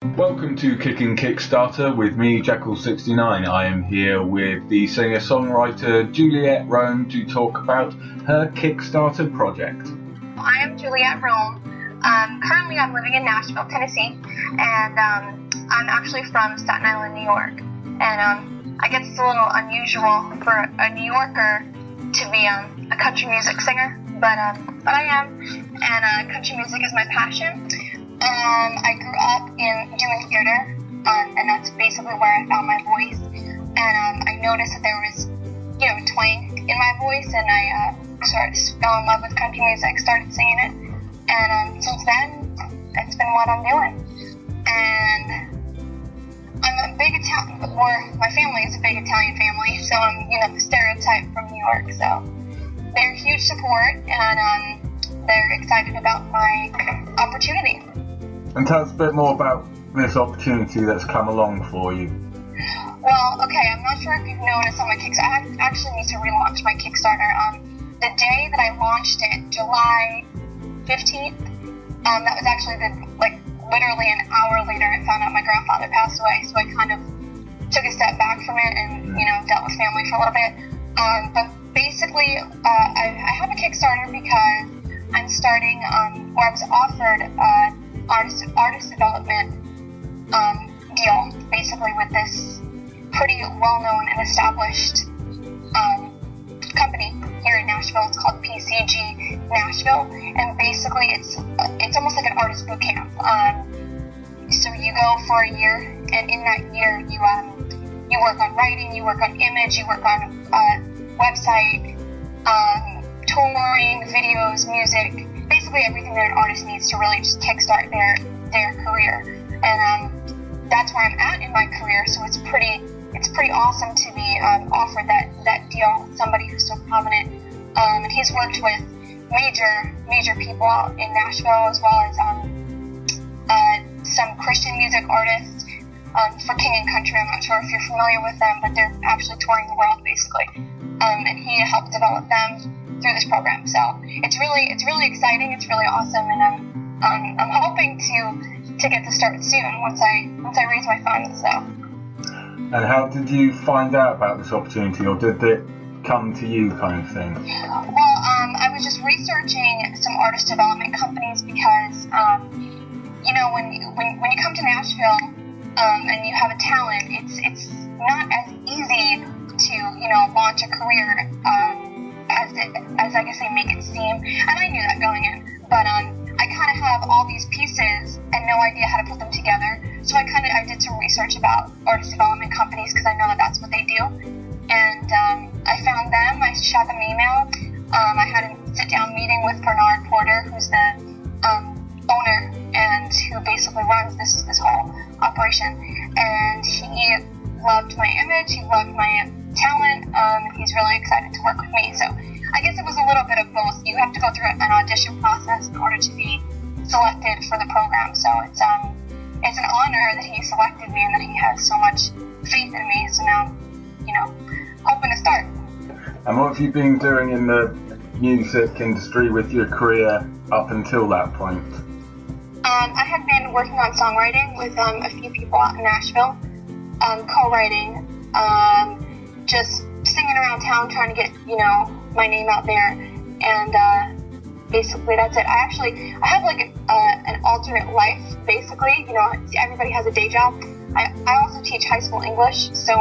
Welcome to Kicking Kickstarter with me, Jeccles69. I am here with the singer-songwriter Juliet Rome to talk about her Kickstarter project. I am Juliet Rome. Currently I'm living in Nashville, Tennessee, and I'm actually from Staten Island, New York. And I guess it's a little unusual for a New Yorker to be a country music singer, but I am, and country music is my passion. I grew up in doing theater, and that's basically where I found my voice. And I noticed that there was, twang in my voice, and I fell in love with country music, started singing it, and since then, it's been what I'm doing. And I'm a big Italian, my family is a big Italian family, so I'm, the stereotype from New York. So they're huge support, and they're excited about my opportunity. And tell us a bit more about this opportunity that's come along for you. Well, okay, I'm not sure if you've noticed on my Kickstarter, I actually need to relaunch my Kickstarter. The day that I launched it, July 15th, that was actually literally an hour later, I found out my grandfather passed away, so I kind of took a step back from it and, dealt with family for a little bit. But basically, I have a Kickstarter because I'm starting, where I was offered artist development deal, basically with this pretty well-known and established company here in Nashville. It's called PCG Nashville, and basically it's almost like an artist boot camp. So you go for a year, and in that year you work on writing, you work on image, you work on website, touring, videos, music, basically everything that an artist needs to really just kickstart their career. And that's where I'm at in my career, so it's pretty awesome to be offered that deal. Somebody who's so prominent, and he's worked with major people out in Nashville, as well as some Christian music artists for King and Country. I'm not sure if you're familiar with them, but they're actually touring the world basically, and he helped develop them through this program. So it's really exciting. It's really awesome, and I'm hoping to get to start soon once I raise my funds. So. And how did you find out about this opportunity, or did it come to you, kind of thing? Well, I was just researching some artist development companies because when you come to Nashville and you have a talent, it's not as easy to launch a career as I guess they make it seem, and I knew that going in, but I kind of have all these pieces and no idea how to put them together, so I did some research about artist development companies because I know that that's what they do, and I found them, I shot them an email, I had a sit-down meeting with Bernard Porter, who's the owner and who basically runs this whole operation, and he loved my image, he loved my talent, he's really excited to work with me. So I guess it was a little bit of both. You have to go through an audition process in order to be selected for the program. So it's an honor that he selected me and that he has so much faith in me. So now, hoping to start. And what have you been doing in the music industry with your career up until that point? I have been working on songwriting with a few people out in Nashville, co-writing, just singing around town, trying to get, my name out there, and basically that's it. I have an alternate life, basically. Everybody has a day job. I also teach high school English, so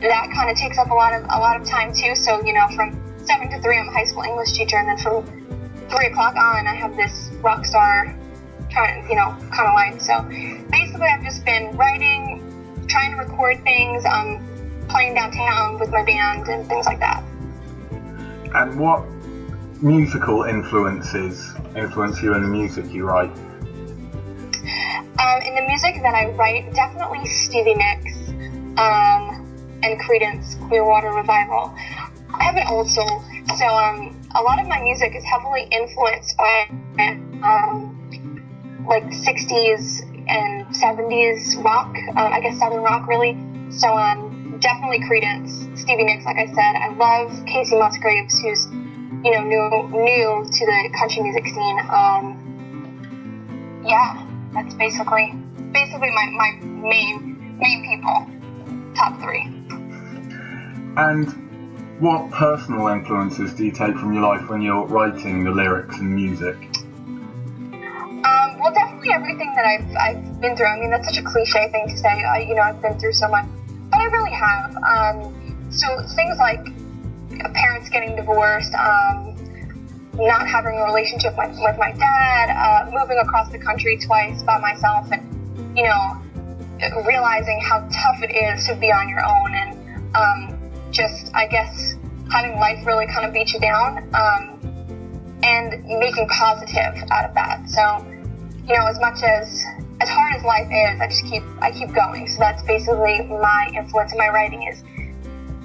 that kind of takes up a lot of time too. So from 7 to 3, I'm a high school English teacher, and then from 3 o'clock on, I have this rock star kind of life. So basically, I've just been writing, trying to record things, playing downtown with my band and things like that. And what musical influence you in the music you write? In the music that I write, definitely Stevie Nicks and Creedence Clearwater Revival. I have an old soul, so a lot of my music is heavily influenced by 60s and 70s rock, I guess Southern rock really. So definitely Creedence, Stevie Nicks, like I said. I love Casey Musgraves, who's new to the country music scene. That's basically my main people. Top 3. And what personal influences do you take from your life when you're writing the lyrics and music? Well, definitely everything that I've been through. I mean, that's such a cliche thing to say. I've been through so much, but I really have. So things like parents getting divorced, not having a relationship with my dad, moving across the country twice by myself, and realizing how tough it is to be on your own, and just, I guess, having life really kind of beat you down, and making positive out of that. So, as much as hard as life is, I keep going. So that's basically my influence in my writing is,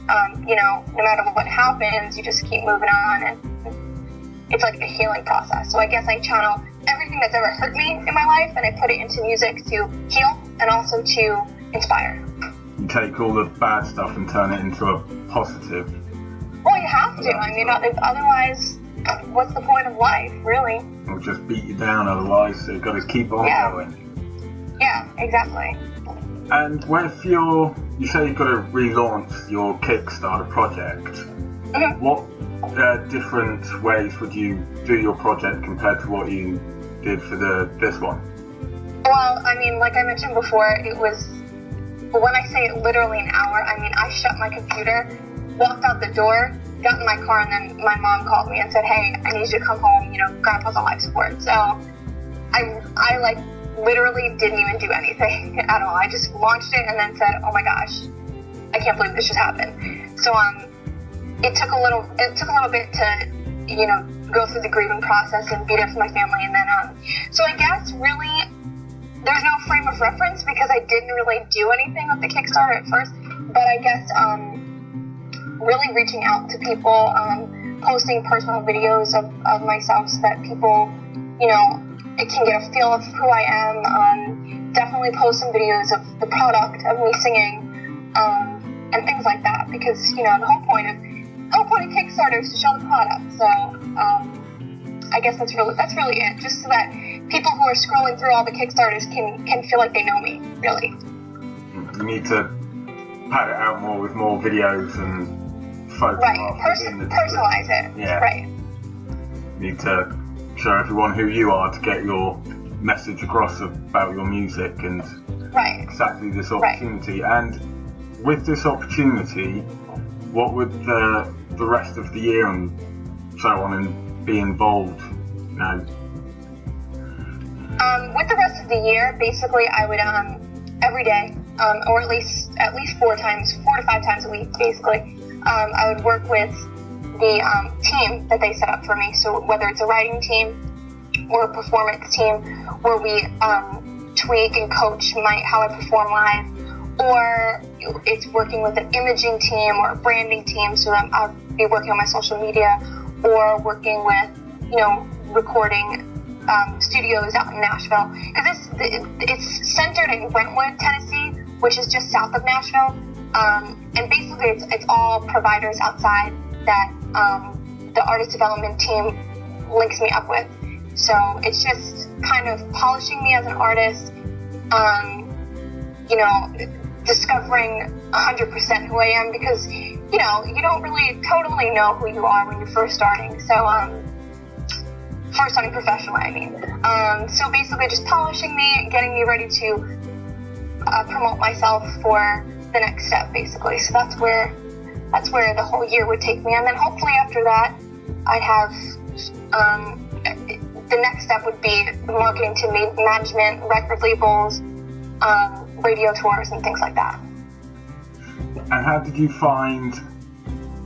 no matter what happens, you just keep moving on, and it's like a healing process. So I guess I channel everything that's ever hurt me in my life, and I put it into music to heal and also to inspire. You take all the bad stuff and turn it into a positive. Well, you have to. I mean, otherwise, what's the point of life, really? It'll just beat you down otherwise, so you've got to keep on going. Yeah, exactly. And with you say you've got to relaunch your Kickstarter project. Mm-hmm. What different ways would you do your project compared to what you did for this one? Well, I mean, like I mentioned before, it was, when I say literally an hour, I mean, I shut my computer, walked out the door, got in my car, and then my mom called me and said, hey, I need you to come home, Grandpa's on life support. So I like literally didn't even do anything at all. I just launched it and then said, oh my gosh, I can't believe this just happened. So it took a little bit to go through the grieving process and be there for my family, and then so I guess really there's no frame of reference because I didn't really do anything with the Kickstarter at first, but I guess really reaching out to people, posting personal videos of myself so that people it can get a feel of who I am. Definitely post some videos of the product of me singing, and things like that, because the whole point of Kickstarter is to show the product. So I guess that's really it, just so that people who are scrolling through all the Kickstarters can feel like they know me, really. You need to pad it out more with more videos and photographs. Right, personalize it. Yeah. Right. You need to show everyone who you are to get your message across about your music and exactly this opportunity. Right. And with this opportunity, what would the rest of the year and so on and be involved now? With the rest of the year, basically, I would every day, or at least 4 to 5 times a week, basically, I would work with the team that they set up for me. So whether it's a writing team or a performance team, where we tweak and coach how I perform live, or it's working with an imaging team or a branding team, so that I'll be working on my social media, or working with recording studios out in Nashville, because it's centered in Brentwood, Tennessee, which is just south of Nashville, and basically it's all providers outside that the artist development team links me up with. So it's just kind of polishing me as an artist, discovering 100% who I am, because you don't really totally know who you are when you're first starting. So first starting professionally, I mean. So basically just polishing me, getting me ready to promote myself for the next step, basically. So that's where the whole year would take me. And then hopefully after that, I'd have, the next step would be marketing to management, record labels, radio tours, and things like that. And how did you find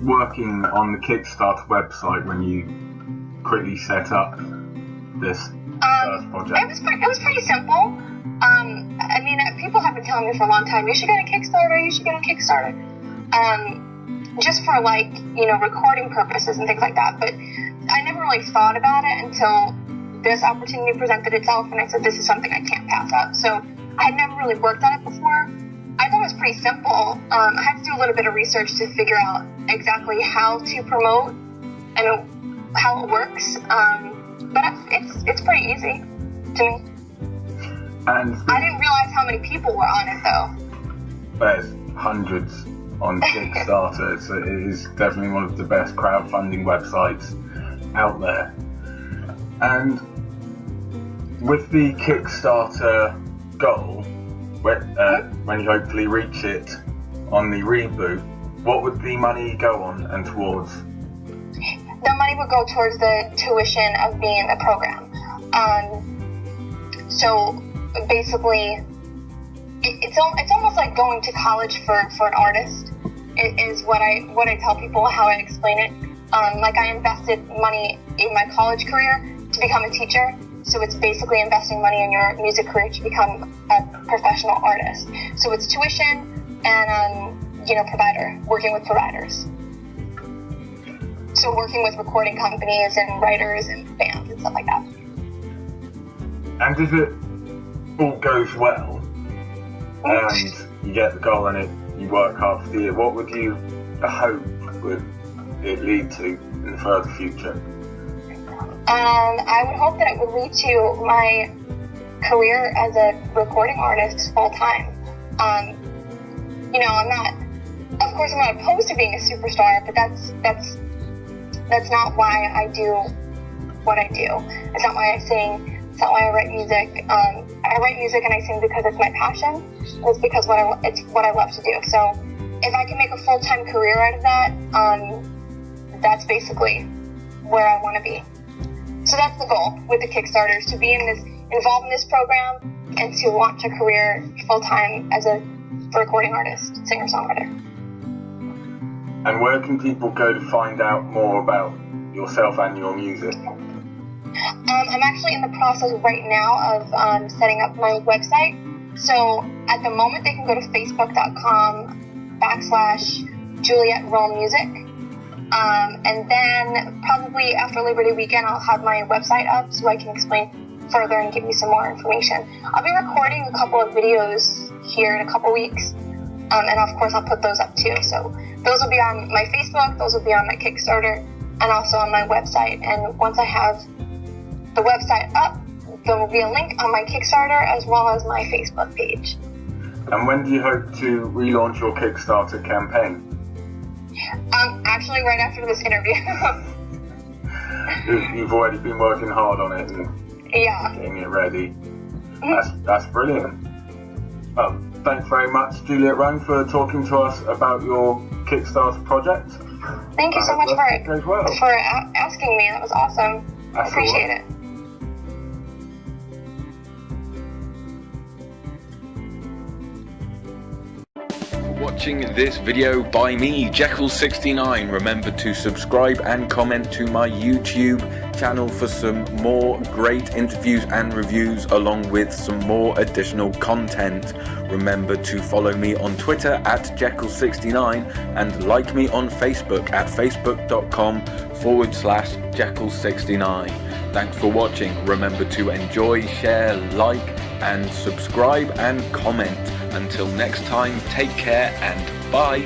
working on the Kickstarter website when you quickly set up this first project? It was pretty simple. I mean, people have been telling me for a long time, you should get a Kickstarter, just for recording purposes and things like that. But I never really thought about it until this opportunity presented itself, and I said, this is something I can't pass up. So I had never really worked on it before. I thought it was pretty simple. I had to do a little bit of research to figure out exactly how to promote and how it works. But it's pretty easy to me. And I didn't realize how many people were on it, though. There's hundreds on Kickstarter. So it is definitely one of the best crowdfunding websites out there. And with the Kickstarter goal, when you hopefully reach it on the reboot, what would the money go on and towards? The money would go towards the tuition of being in the program. So basically, it's almost like going to college for an artist. It is what I tell people, how I explain it. Like I invested money in my college career to become a teacher. So it's basically investing money in your music career to become a professional artist. So it's tuition and working with providers. So working with recording companies and writers and bands and stuff like that. And if it all goes well and you get the goal and you work hard for the year, what would you hope would it lead to in the further future? I would hope that it would lead to my career as a recording artist full time. I'm not opposed to being a superstar, but that's not why I do what I do. It's not why I sing. It's not why I write music. I write music and I sing because it's my passion. It's because it's what I love to do. So if I can make a full-time career out of that, that's basically where I want to be. So that's the goal with the Kickstarter, is to be involved in this program and to launch a career full-time as a recording artist, singer-songwriter. And where can people go to find out more about yourself and your music? I'm actually in the process right now of setting up my website. So at the moment, they can go to facebook.com/Juliet Rome Music. And then probably after Labor Day weekend, I'll have my website up so I can explain further and give you some more information. I'll be recording a couple of videos here in a couple weeks. And of course, I'll put those up too. So those will be on my Facebook, those will be on my Kickstarter, and also on my website. And once I have the website up, there will be a link on my Kickstarter as well as my Facebook page. And when do you hope to relaunch your Kickstarter campaign? Actually, right after this interview. You've already been working hard on it and getting it ready. That's brilliant. Well, thanks very much, Juliet Rome, for talking to us about your Kickstarter project. Thank you so much for asking me. That was awesome. I appreciate it. Watching this video by me, Jeccles69. Remember to subscribe and comment to my YouTube channel for some more great interviews and reviews, along with some more additional content. Remember to follow me on Twitter at Jeccles69 and like me on Facebook at facebook.com/Jeccles69. Thanks for watching. Remember to enjoy, share, like and subscribe and comment. Until next time, take care and bye.